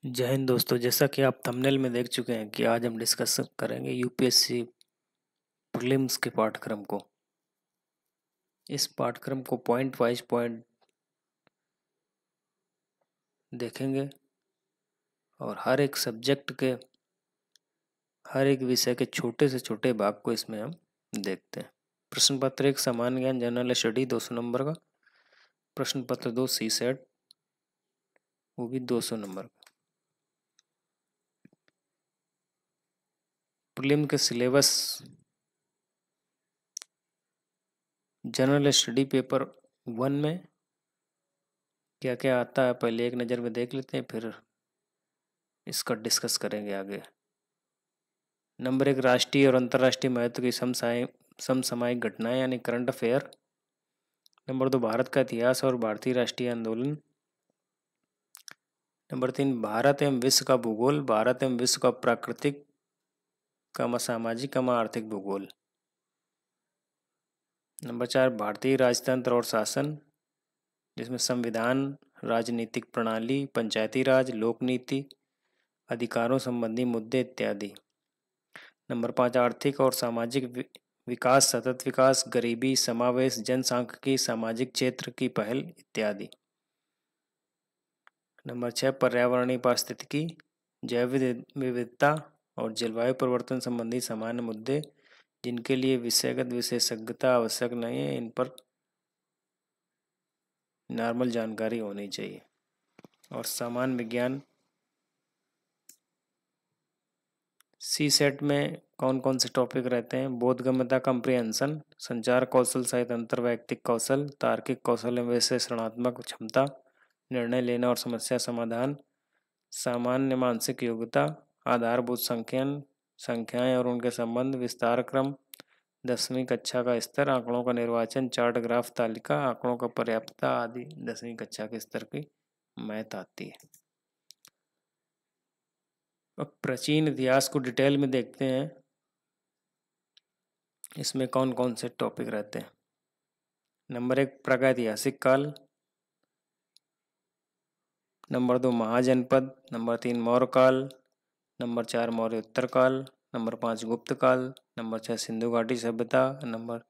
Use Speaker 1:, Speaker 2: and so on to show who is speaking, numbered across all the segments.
Speaker 1: जय हिंद दोस्तों। जैसा कि आप थंबनेल में देख चुके हैं कि आज हम डिस्कस करेंगे यूपीएससी प्रीलिम्स के पाठ्यक्रम को। इस पाठ्यक्रम को पॉइंट वाइज पॉइंट देखेंगे और हर एक सब्जेक्ट के हर एक विषय के छोटे से छोटे भाग को इसमें हम देखते हैं। प्रश्न पत्र 1 सामान्य ज्ञान जनरल स्टडी 200 नंबर का। प्रश्न पत्र 2 सी सेट वो भी 200 नंबर का। प्रीलिम के सिलेबस जनरल स्टडी पेपर 1 में क्या क्या आता है पहले एक नज़र में देख लेते हैं, फिर इसका डिस्कस करेंगे आगे। नंबर 1 राष्ट्रीय और अंतर्राष्ट्रीय महत्व की समसामयिक घटनाएं यानी करंट अफेयर। नंबर 2 भारत का इतिहास और भारतीय राष्ट्रीय आंदोलन। नंबर 3 भारत एवं विश्व का भूगोल, भारत एवं विश्व का प्राकृतिक सामाजिक आर्थिक भूगोल। नंबर 4 भारतीय राजतंत्र और शासन, जिसमें संविधान, राजनीतिक प्रणाली, पंचायती राज, लोक नीति, अधिकारों संबंधी मुद्दे इत्यादि। नंबर 5 आर्थिक और सामाजिक विकास, सतत विकास, गरीबी, समावेश, जनसांख्यिकी, सामाजिक क्षेत्र की पहल इत्यादि। नंबर 6 पर्यावरणीय पारिस्थितिकी, जैव विविधता और जलवायु परिवर्तन संबंधी सामान्य मुद्दे, जिनके लिए विषयगत विशेषज्ञता आवश्यक नहीं है, इन पर नॉर्मल जानकारी होनी चाहिए। और सामान्य विज्ञान सी सेट में कौन कौन से टॉपिक रहते हैं? बोधगम्यता कम्प्रिहेंशन, संचार कौशल सहित अंतर्वैयक्तिक कौशल, तार्किक कौशल एवं विश्लेषणात्मक क्षमता, निर्णय लेना और समस्या समाधान, सामान्य मानसिक योग्यता, आधारभूत संख्याएं और उनके संबंध, विस्तार क्रम, 10वीं कक्षा का स्तर, आंकड़ों का निर्वाचन, चार्ट ग्राफ तालिका, आंकड़ों का पर्याप्तता आदि 10वीं कक्षा के स्तर की मैथ आती है। अब प्राचीन इतिहास को डिटेल में देखते हैं, इसमें कौन कौन से टॉपिक रहते हैं। नंबर 1 प्रागैतिहासिक काल, नंबर 2 महाजनपद, नंबर 3 मौर्य काल, नंबर 4 मौर्य उत्तर काल, नंबर 5 गुप्त काल, नंबर 6 सिंधु घाटी सभ्यता, नंबर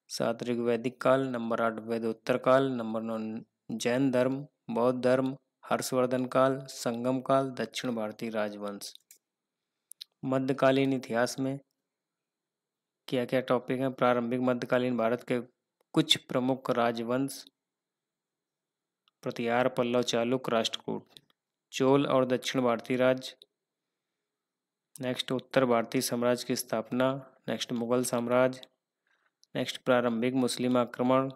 Speaker 1: 7 ऋग्वैदिक काल, नंबर 8 वैदोत्तर काल, नंबर 9 जैन धर्म, बौद्ध धर्म, हर्षवर्धन काल, संगम काल, दक्षिण भारतीय राजवंश। मध्यकालीन इतिहास में क्या क्या टॉपिक हैं? प्रारंभिक मध्यकालीन भारत के कुछ प्रमुख राजवंश, प्रतिहार, पल्लव, चालुक्य, राष्ट्रकूट, चोल और दक्षिण भारतीय राज्य। नेक्स्ट उत्तर भारतीय साम्राज्य की स्थापना। नेक्स्ट मुगल साम्राज्य। नेक्स्ट प्रारंभिक मुस्लिम आक्रमण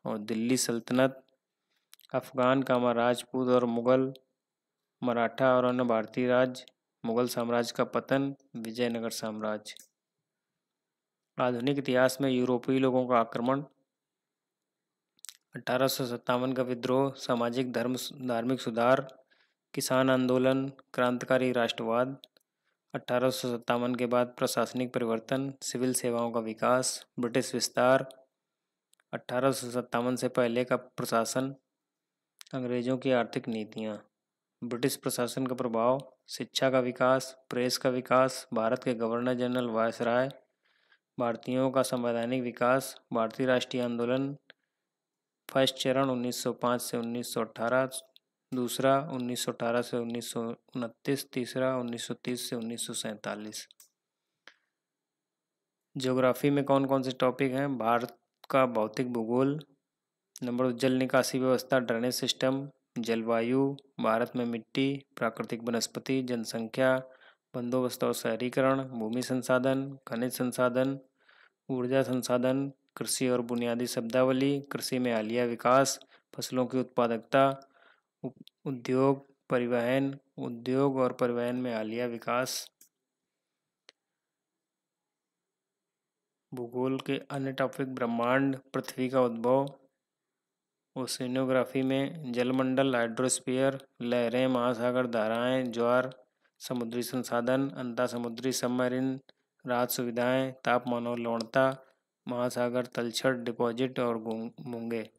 Speaker 1: और दिल्ली सल्तनत, अफगान राजपूत और मुगल, मराठा और अन्य भारतीय राज्य, मुगल साम्राज्य का पतन, विजयनगर साम्राज्य। आधुनिक इतिहास में यूरोपीय लोगों का आक्रमण, 1857 का विद्रोह, सामाजिक धार्मिक सुधार, किसान आंदोलन, क्रांतिकारी राष्ट्रवाद, 1857 के बाद प्रशासनिक परिवर्तन, सिविल सेवाओं का विकास, ब्रिटिश विस्तार, 1857 से पहले का प्रशासन, अंग्रेजों की आर्थिक नीतियाँ, ब्रिटिश प्रशासन का प्रभाव, शिक्षा का विकास, प्रेस का विकास, भारत के गवर्नर जनरल वायसराय, भारतीयों का संवैधानिक विकास, भारतीय राष्ट्रीय आंदोलन, फर्स्ट चरण 1905 से 1918, दूसरा 1918 से 1929, तीसरा 1930 से 1947। ज्योग्राफी में कौन कौन से टॉपिक हैं? भारत का भौतिक भूगोल, नंबर जल निकासी व्यवस्था, ड्रेनेज सिस्टम, जलवायु, भारत में मिट्टी, प्राकृतिक वनस्पति, जनसंख्या, बंदोबस्त और शहरीकरण, भूमि संसाधन, खनिज संसाधन, ऊर्जा संसाधन, कृषि और बुनियादी शब्दावली, कृषि में हालिया विकास, फसलों की उत्पादकता, उद्योग और परिवहन में हालिया विकास। भूगोल के अन्य टॉपिक ब्रह्मांड, पृथ्वी का उद्भव, ओशिनोग्राफी में जलमंडल, हाइड्रोस्फीयर, लहरें, महासागर, धाराएं, ज्वार, समुद्री संसाधन, अंतःसमुद्री सबमरीन, राहत सुविधाएं, तापमान और लवणता, महासागर तलछट, डिपॉजिट और मूंगे।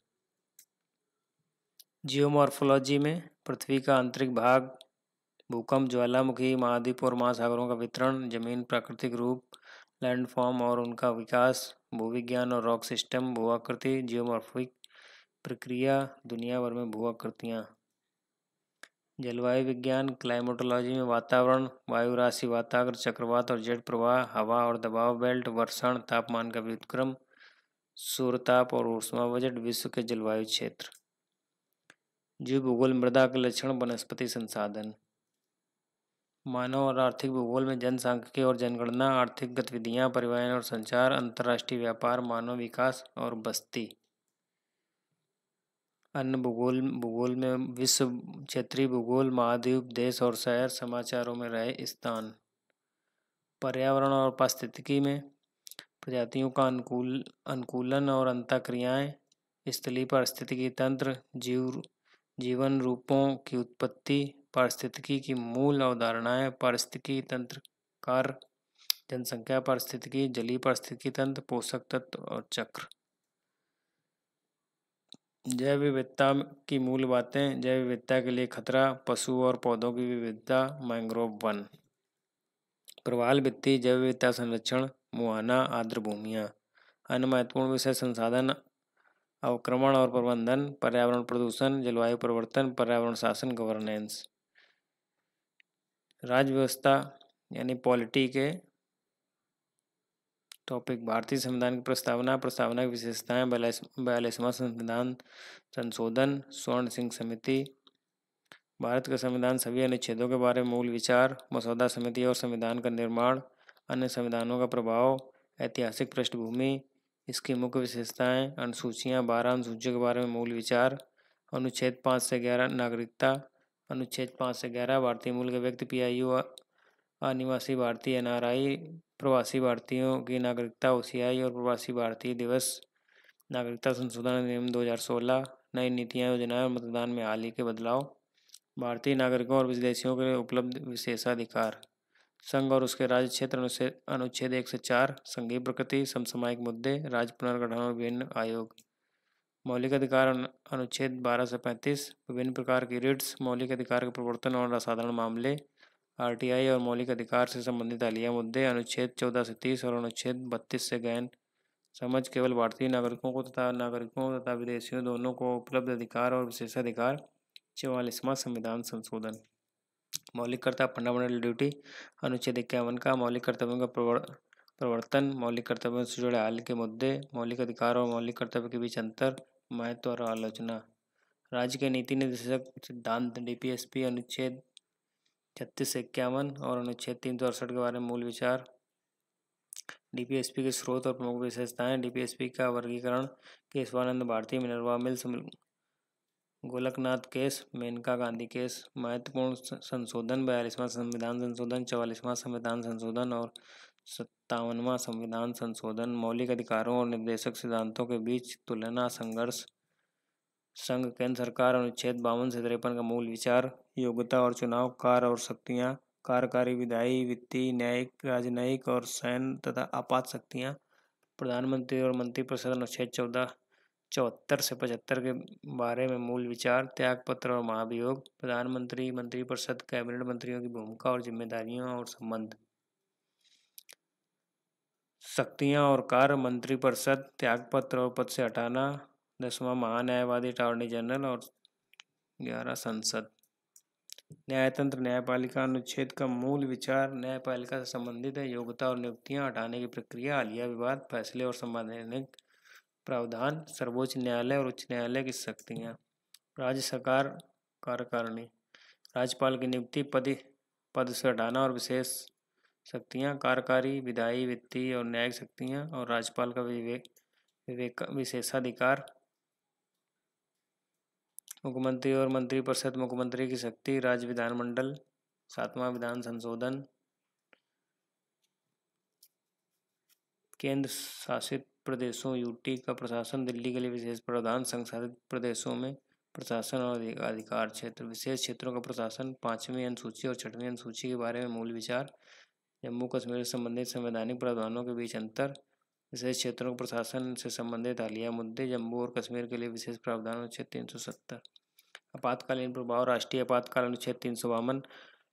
Speaker 1: जियोमॉर्फोलॉजी में पृथ्वी का आंतरिक भाग, भूकंप, ज्वालामुखी, महाद्वीप और महासागरों का वितरण, जमीन, प्राकृतिक रूप, लैंडफॉर्म और उनका विकास, भूविज्ञान और रॉक सिस्टम, भू-आकृति, जियोमॉर्फिक प्रक्रिया, दुनिया भर में भू-आकृतियाँ। जलवायु विज्ञान, क्लाइमेटोलॉजी में वातावरण, वायु राशि, वाताग्र, चक्रवात और जेट प्रवाह, हवा और दबाव बेल्ट, वर्षण, तापमान का व्युत्क्रम, सूर्यताप और ऊष्मा बजट, विश्व के जलवायु क्षेत्र। जीव भूगोल, मृदा के लक्षण, वनस्पति संसाधन। मानव और आर्थिक भूगोल में जनसांख्यिकी और जनगणना, आर्थिक गतिविधियां, परिवहन और संचार, अंतर्राष्ट्रीय व्यापार, मानव विकास और बस्ती। अन्य भूगोल में विश्व, क्षेत्रीय भूगोल, महाद्वीप, देश और शहर, समाचारों में रहे स्थान। पर्यावरण और पारिस्थितिकी में प्रजातियों का अनुकूलन और अंतःक्रियाएं, स्थलीय पारिस्थितिकी तंत्र, जीवन रूपों की उत्पत्ति, पारिस्थितिकी की मूल अवधारणाएं, पारिस्थितिकी तंत्र कार्य, जनसंख्या पारिस्थितिकी, जलीय पारिस्थितिकी तंत्र, पोषक तत्व और चक्र। जैव विविधता की मूल बातें, जैव विविधता के लिए खतरा, पशु और पौधों की विविधता, मैंग्रोव वन। प्रवाल भित्ति, जैव विविधता संरक्षण, मुहाना, आर्द्र भूमियाँ। अन्य महत्वपूर्ण विषय संसाधन अवक्रमण और प्रबंधन, पर्यावरण प्रदूषण, जलवायु परिवर्तन, पर्यावरण शासन, गवर्नेंस। राज्य व्यवस्था यानी पॉलिटी के टॉपिक, भारतीय संविधान की प्रस्तावना, प्रस्तावना की विशेषताएं, 42वां संविधान संशोधन, स्वर्ण सिंह समिति। भारत का संविधान, सभी अनुच्छेदों के बारे में मूल विचार, मसौदा समिति और संविधान का निर्माण, अन्य संविधानों का प्रभाव, ऐतिहासिक पृष्ठभूमि, इसकी मुख्य विशेषताएं, अनुसूचियां, 12 अनुसूचियों के बारे में मूल विचार, अनुच्छेद 5 से 11 नागरिकता, अनुच्छेद 5 से 11 भारतीय मूल के व्यक्ति PIU, अनिवासी भारतीय NRI, प्रवासी भारतीयों की नागरिकता OCI और प्रवासी भारतीय दिवस, नागरिकता संशोधन अधिनियम 2016, नई नीतियां, योजनाएं और मतदान में हाल ही के बदलाव, भारतीय नागरिकों और विदेशियों के लिए उपलब्ध विशेषाधिकार, संघ और उसके राज्य क्षेत्र, अनुच्छेद 1 से 4, संघीय प्रकृति, समसामयिक मुद्दे, राज्य पुनर्गठन और विभिन्न आयोग, मौलिक अधिकार, अनुच्छेद 12 से 35, विभिन्न प्रकार की रिट्स, मौलिक अधिकार के प्रवर्तन और असाधारण मामले, RTI और मौलिक अधिकार से संबंधित हालिया मुद्दे, अनुच्छेद 14 से 30 और अनुच्छेद 32 से गैर समझ, केवल भारतीय नागरिकों तथा विदेशियों दोनों को उपलब्ध अधिकार और विशेषाधिकार, 44वां संविधान संशोधन। मौलिक कर्तव्य, फंडामेंटल ड्यूटी, अनुच्छेद 51 का, मौलिक कर्तव्यों का प्रवर्तन, मौलिक कर्तव्यों से जुड़े हाल के मुद्दे, मौलिक अधिकार और मौलिक कर्तव्य के बीच अंतर, महत्व और आलोचना। राज्य के नीति निर्देशक सिद्धांत, DPSP, अनुच्छेद 36 से 51 और अनुच्छेद 368 के बारे में मूल विचार, DPSP के स्रोत और प्रमुख विशेषताएं, DPSP का वर्गीकरण, Keshavananda Bharati, Minerva Mills, Golaknath case, Maneka Gandhi case. महत्वपूर्ण संशोधन, 42वां संविधान संशोधन, 44वां संविधान संशोधन और 57वां संविधान संशोधन। मौलिक अधिकारों और निर्देशक सिद्धांतों के बीच तुलना, संघर्ष, संघ केंद्र सरकार, अनुच्छेद 52 से 53 का मूल विचार, योग्यता और चुनाव, कार्य और शक्तियाँ, कार्यकारी, विधायी, वित्तीय, न्यायिक, राजनयिक और सैन्य तथा आपात शक्तियाँ, प्रधानमंत्री और मंत्रिपरिषद, अनुच्छेद 74 से 75 के बारे में मूल विचार, त्यागपत्र और महाभियोग, प्रधानमंत्री, मंत्रिपरिषद, कैबिनेट मंत्रियों की भूमिका और जिम्मेदारियों और संबंध, शक्तियां और कार्य, मंत्रिपरिषद, त्यागपत्र और पद से हटाना, 10वां महान्यायवादी, अटॉर्नी जनरल और 11 संसद। न्यायतंत्र, न्यायपालिका, अनुच्छेद का मूल विचार, न्यायपालिका से संबंधित है, योग्यता और नियुक्तियां, हटाने की प्रक्रिया, हालिया विवाद, फैसले और संवैधानिक प्रावधान, सर्वोच्च न्यायालय और उच्च न्यायालय की शक्तियां। राज्य सरकार कार्यकारिणी, राज्यपाल की नियुक्ति, पद से हटाना और विशेष शक्तियां, कार्यकारी, विधायी, वित्तीय और न्यायिक शक्तियां और राज्यपाल का विशेषाधिकार, मुख्यमंत्री और मंत्रिपरिषद, मुख्यमंत्री की शक्ति, राज्य विधानमंडल, 7वां विधान संशोधन। केंद्र शासित प्रदेशों UT का प्रशासन, दिल्ली के लिए विशेष प्रावधान, संघ शासित प्रदेशों में प्रशासन और अधिकार क्षेत्र, विशेष क्षेत्रों का प्रशासन, 5वीं अनुसूची और 6वीं अनुसूची के बारे में मूल विचार, जम्मू कश्मीर से संबंधित संवैधानिक प्रावधानों के बीच अंतर, विशेष क्षेत्रों के प्रशासन से संबंधित हालिया मुद्दे, जम्मू और कश्मीर के लिए विशेष प्रावधान, अनुच्छेद 370। आपातकालीन प्रभाव, राष्ट्रीय आपातकाल, अनुच्छेद 352,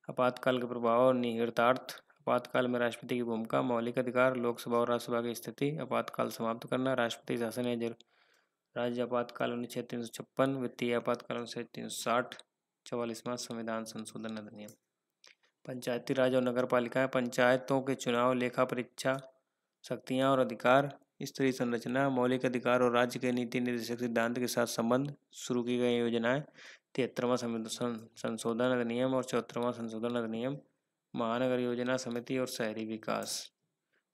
Speaker 1: आपातकाल के प्रभाव और निहितार्थ। आपातकाल में राष्ट्रपति की भूमिका, मौलिक अधिकार, लोकसभा और राज्यसभा की स्थिति, आपातकाल समाप्त करना, राष्ट्रपति शासन या राज्य आपातकाल अनुच्छेद 356, वित्तीय आपातकाल अनुच्छेद 360, 44वां संविधान संशोधन अधिनियम। पंचायती राज और नगर पालिकाएं, पंचायतों के चुनाव, लेखा परीक्षा, शक्तियां और अधिकार, स्तरीय संरचना, मौलिक अधिकार और राज्य के नीति निर्देशक सिद्धांत के साथ संबंध, शुरू की गई योजनाएं, 73वां संशोधन अधिनियम और 74वां संशोधन अधिनियम, महानगर योजना समिति और शहरी विकास।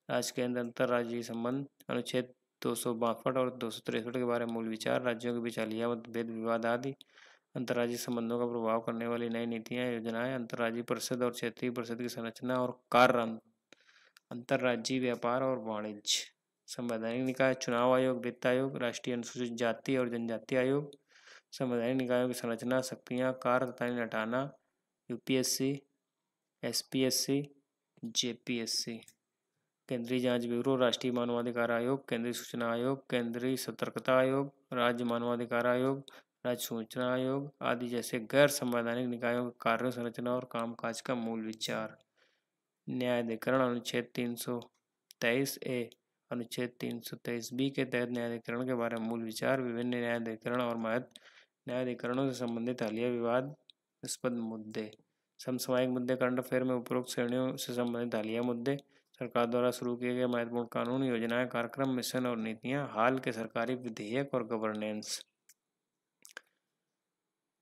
Speaker 1: राज्य के अंदर अंतर्राज्यीय संबंध, अनुच्छेद 262 और 263 के बारे में मूल विचार, राज्यों के बीच हालिया मतभेद विवाद आदि, अंतर्राज्यीय संबंधों का प्रभाव करने वाली नई नीतियां योजनाएं, अंतर्राज्यीय परिषद और क्षेत्रीय परिषद की संरचना और कार्य, अंतर्राज्यीय व्यापार और वाणिज्य। संवैधानिक निकाय, चुनाव आयोग, वित्त आयोग, राष्ट्रीय अनुसूचित जाति और जनजाति आयोग। संवैधानिक निकायों की संरचना, शक्तियां, कार्य तथा हटाना, यूपीएससी, एसपीएससी, जेपीएससी। केंद्रीय जांच ब्यूरो, राष्ट्रीय मानवाधिकार आयोग, केंद्रीय सूचना आयोग, केंद्रीय सतर्कता आयोग, राज्य मानवाधिकार आयोग, राज्य सूचना आयोग आदि जैसे गैर संवैधानिक निकायों के कार्य, संरचना और कामकाज का मूल विचार। न्यायाधिकरण, अनुच्छेद 323A, अनुच्छेद 323B के तहत न्यायाधिकरण के बारे में मूल विचार, विभिन्न न्यायाधिकरण और महत्व, न्यायाधिकरणों से संबंधित हालिया विवादास्पद मुद्दे, समसामयिक मुद्दे, करंट अफेयर में उपरोक्त श्रेणियों से संबंधित हालिया मुद्दे, सरकार द्वारा शुरू किए गए महत्वपूर्ण कानून, योजनाएं, कार्यक्रम, मिशन और नीतियां, हाल के सरकारी विधेयक और गवर्नेंस।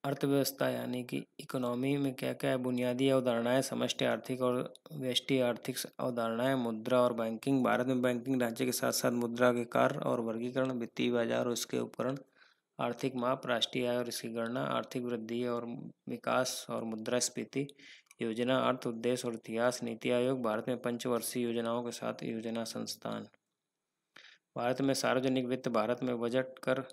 Speaker 1: अर्थव्यवस्था यानी कि इकोनॉमी में क्या क्या है, बुनियादी अवधारणाएं, समष्टि आर्थिक और व्यष्टि आर्थिक अवधारणाएं, मुद्रा और बैंकिंग। भारत में बैंकिंग ढांचे के साथ साथ मुद्रा के कार्य और वर्गीकरण, वित्तीय बाजार और इसके उपकरण, आर्थिक माप, राष्ट्रीय आय और इसकी गणना, आर्थिक वृद्धि और विकास और मुद्रास्फीति, योजना, अर्थ उद्देश्य और इतिहास, नीति आयोग। भारत में पंचवर्षीय योजनाओं के साथ योजना संस्थान। भारत में सार्वजनिक वित्त, भारत में बजट, कर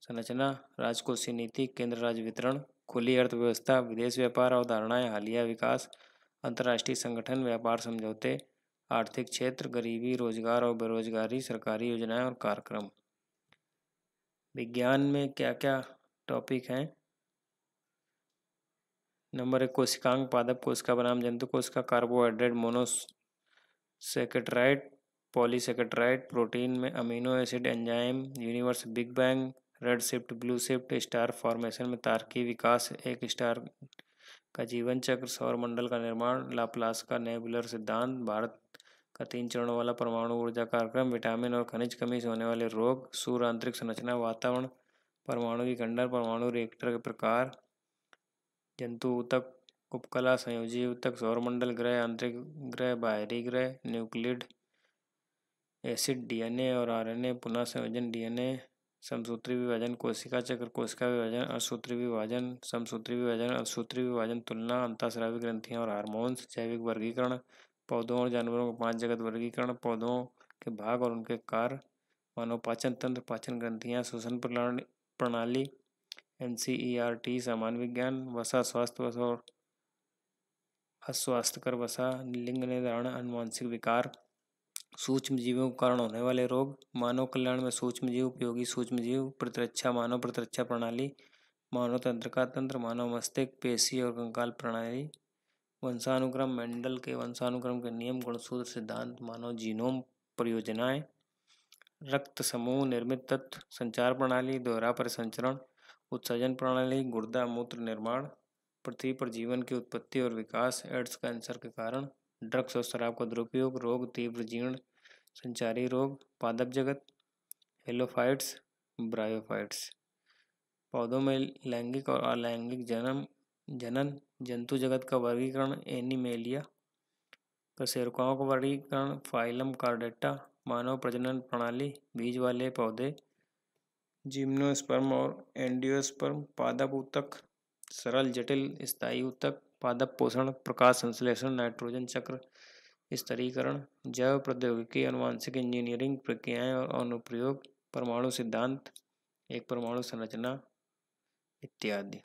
Speaker 1: संरचना, राजकोषीय नीति, केंद्र राज्य वितरण, खुली अर्थव्यवस्था, विदेश व्यापार अवधारणाएं, हालिया विकास, अंतर्राष्ट्रीय संगठन, व्यापार समझौते, आर्थिक क्षेत्र, गरीबी, रोजगार और बेरोजगारी, सरकारी योजनाएं और कार्यक्रम। विज्ञान में क्या क्या टॉपिक हैं? नंबर 1, कोशिकांग, पादप कोशिका बनाम जंतु कोशिका, कार्बोहाइड्रेट, मोनोसेकेट्राइड, पॉलीसेकेट्राइड, प्रोटीन में amino acid, enzyme, universe, big bang, red shift, blue shift, star formation में तारकीय विकास, एक स्टार का जीवन चक्र, सौर मंडल का निर्माण, लाप्लास का नेबुलर सिद्धांत, भारत का 3 चरणों वाला परमाणु ऊर्जा कार्यक्रम, विटामिन और खनिज कमी से होने वाले रोग, सूर्य आंतरिक संरचना, वातावरण, परमाणु की खंडन, परमाणु रिएक्टर के प्रकार, जंतु ऊतक, उपकला, संयोजी ऊतक, सौरमंडल, ग्रह, आंतरिक ग्रह, बाहरी ग्रह, न्यूक्लिड एसिड, डीएनए और आरएनए, पुनः संयोजन, डीएनए, समसूत्री विभाजन, कोशिका चक्र, कोशिका विभाजन, असूत्री विभाजन, समसूत्री विभाजन, असूत्री विभाजन, तुलना, अंतःस्रावी ग्रंथियां और हार्मोन्स, जैविक वर्गीकरण, पौधों और जानवरों का 5 जगत वर्गीकरण, पौधों के भाग और उनके कार्य, मानव पाचन तंत्र, पाचन ग्रंथियां, श्वसन प्रणाली, एनसीईआरटी, सामान्य विज्ञान, वसा, स्वास्थ्य वसा और अस्वास्थ्यकर वसा, लिंग निर्धारण, अनुवांशिक विकार, सूक्ष्म जीवों के कारण होने वाले रोग, मानव कल्याण में सूक्ष्म जीव, उपयोगी सूक्ष्म जीव, प्रतिरक्षा, मानव प्रतिरक्षा प्रणाली, मानव तंत्रिका तंत्र, मानव मस्तिष्क, पेशी और कंकाल प्रणाली, वंशानुक्रम, मेंडल के वंशानुक्रम के नियम, गुणसूत्र सिद्धांत, मानव जीनोम परियोजनाएं, रक्त समूह, निर्मित तत्व, संचार प्रणाली, दोहरा परिसंचरण, उत्सर्जन प्रणाली, गुर्दा मूत्र निर्माण, पृथ्वी पर जीवन की उत्पत्ति और विकास, एड्स, कैंसर के कारण, ड्रग्स और शराब का दुरुपयोग, रोग, तीव्र जीर्ण संचारी रोग, पादप जगत, हेलोफाइट्स, ब्रायोफाइट्स, पौधों में लैंगिक और अलैंगिक जनन, जंतु जगत का वर्गीकरण, एनिमेलिया, कशेरुकाओं का वर्गीकरण, फाइलम कार्डेटा, मानव प्रजनन प्रणाली, बीज वाले पौधे, जिम्नोस्पर्म और एंडियोस्पर्म, पादप ऊतक, सरल, जटिल, स्थायी ऊतक, पादप पोषण, प्रकाश संश्लेषण, नाइट्रोजन चक्र, स्तरीकरण, जैव प्रौद्योगिकी, आनुवंशिक इंजीनियरिंग प्रक्रियाएं और अनुप्रयोग, परमाणु सिद्धांत, एक परमाणु संरचना इत्यादि।